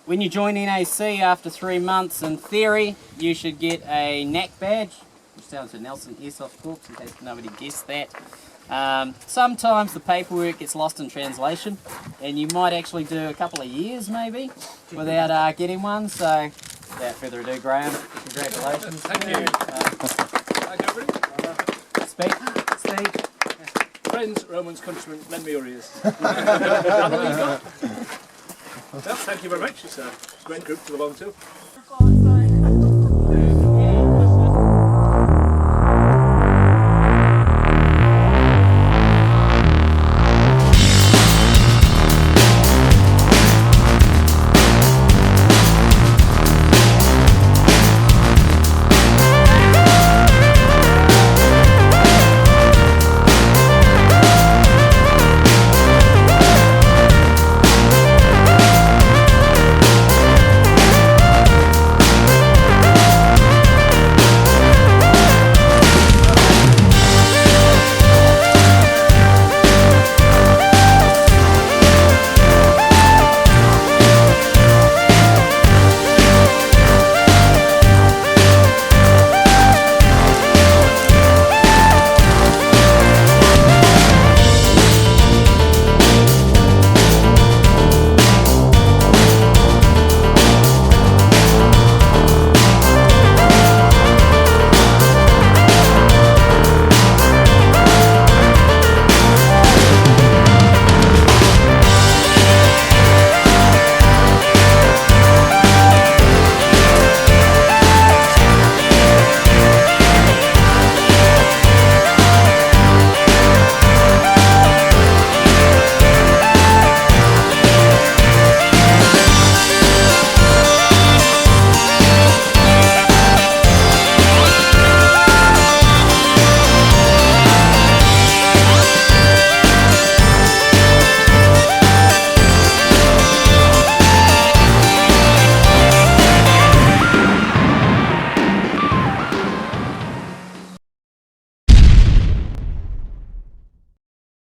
When you join NAC after 3 months, in theory, you should get a NAC badge, which stands for Nelson Airsoft Corps, in case nobody guessed that. Sometimes the paperwork gets lost in translation, and you might actually do a couple of years maybe without getting one. So, without further ado, Graham, congratulations. Thank you. Thank you, everybody. Speak. Friends, Romans, countrymen, lend me your ears. How long you got? Well, thank you very much. It's a great group to belong to.